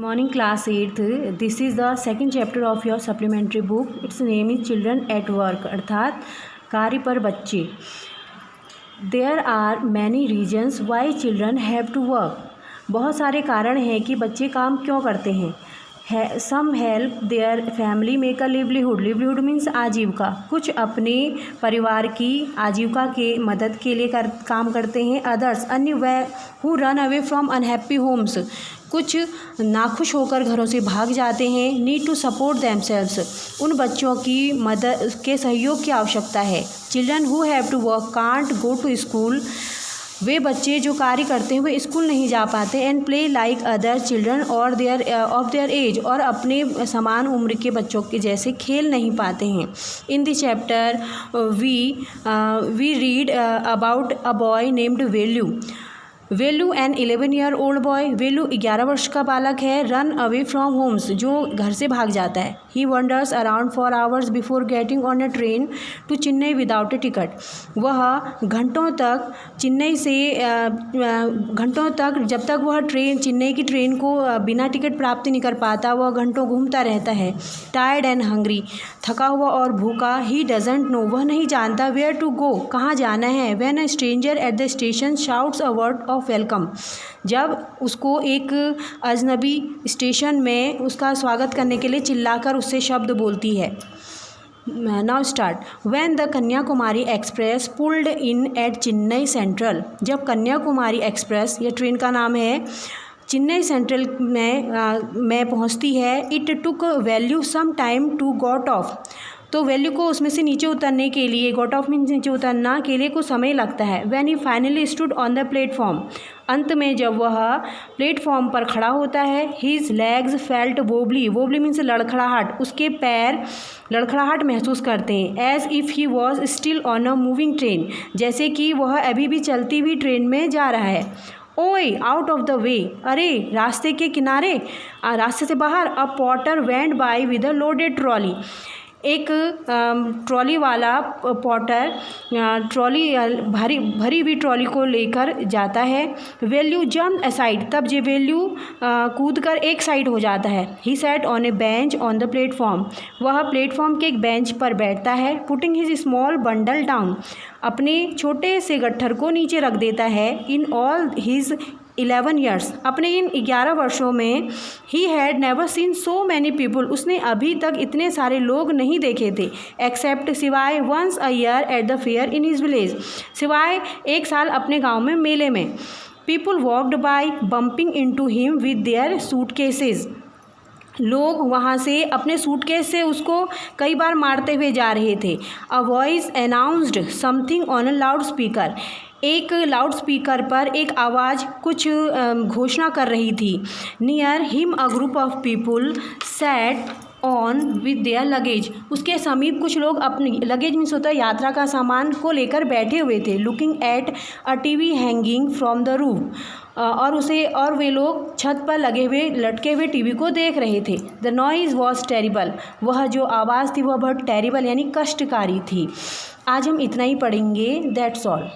Morning class 8th. This is the second chapter of your supplementary book. Its name is Children at Work अर्थात कार्य पर बच्चे. There are many reasons why children have to work. बहुत सारे कारण हैं कि बच्चे काम क्यों करते हैं. Some help their family make a livelihood. livelihood means आजीविका. कुछ अपने परिवार की आजीविका के मदद के लिए काम करते हैं. Others अन्य who run away from unhappy homes. कुछ नाखुश होकर घरों से भाग जाते हैं. Need to support themselves. उन बच्चों की मदद के सहयोग की आवश्यकता है. Children who have to work can't go to school. वे बच्चे जो कार्य करते हैं वे स्कूल नहीं जा पाते. And play like other children और ऑफ देयर एज. और अपने समान उम्र के बच्चों के जैसे खेल नहीं पाते हैं. In the chapter we read about a boy named Velu. Velu an 11-year-old boy. Velu 11 वर्ष का बालक है. रन अवे फ्रॉम होम्स जो घर से भाग जाता है. He wanders around for hours before getting on a train to Chennai without a ticket. वह घंटों तक जब तक वह चेन्नई की ट्रेन को बिना टिकट प्राप्त नहीं कर पाता वह घंटों घूमता रहता है. Tired and hungry. थका हुआ और भूखा. He doesn't know. वह नहीं जानता वेयर टू गो. कहाँ जाना है. When a stranger at the station shouts a word of welcome. जब उसको एक अजनबी स्टेशन में उसका स्वागत करने के लिए चिल्लाकर उससे शब्द बोलती है. Now start. When the Kanyakumari express pulled in at Chennai central. जब कन्याकुमारी एक्सप्रेस, यह ट्रेन का नाम है, चेन्नई सेंट्रल में पहुंचती है. It took Velu some time to got off. तो वैल्यू को उसमें से नीचे उतरने के लिए, गॉट ऑफ मीन्स नीचे उतरना के लिए कुछ समय लगता है. When he finally stood on the platform. अंत में जब वह प्लेटफॉर्म पर खड़ा होता है. His legs felt wobbly. Wobbly means लड़खड़ाहट. उसके पैर लड़खड़ाहट महसूस करते हैं. As if he was still on a moving train. जैसे कि वह अभी भी चलती हुई ट्रेन में जा रहा है. ओए आउट ऑफ द वे. अरे रास्ते के किनारे, रास्ते से बाहर. A porter went by with a loaded trolley. एक ट्रॉली वाला पॉटर ट्रॉली भरी हुई ट्रॉली को लेकर जाता है. Valli jump aside. तब जे वैल्यू कूद कर एक साइड हो जाता है. He sat on A bench on the platform. वह प्लेटफॉर्म के एक बेंच पर बैठता है. Putting his small bundle down. अपने छोटे से गट्ठर को नीचे रख देता है. In all his 11 years. अपने इन 11 वर्षों में he had never seen so many people. उसने अभी तक इतने सारे लोग नहीं देखे थे. एक्सेप्ट सिवाय once a year at the fair in his village. सिवाय एक साल अपने गांव में मेले में. People walked by bumping into him with their suitcases. लोग वहाँ से अपने सूटकेस से उसको कई बार मारते हुए जा रहे थे. A voice announced something on a loud speaker. एक लाउड स्पीकर पर एक आवाज़ कुछ घोषणा कर रही थी. Near him a group of people sat on with their luggage. उसके समीप कुछ लोग अपनी लगेज मीन्स होता है यात्रा का सामान को लेकर बैठे हुए थे. Looking at a TV hanging from the roof. और वे लोग छत पर लटके हुए टीवी को देख रहे थे. The noise was terrible. वह जो आवाज़ थी वह बहुत टेरिबल यानी कष्टकारी थी. आज हम इतना ही पढ़ेंगे. That's all.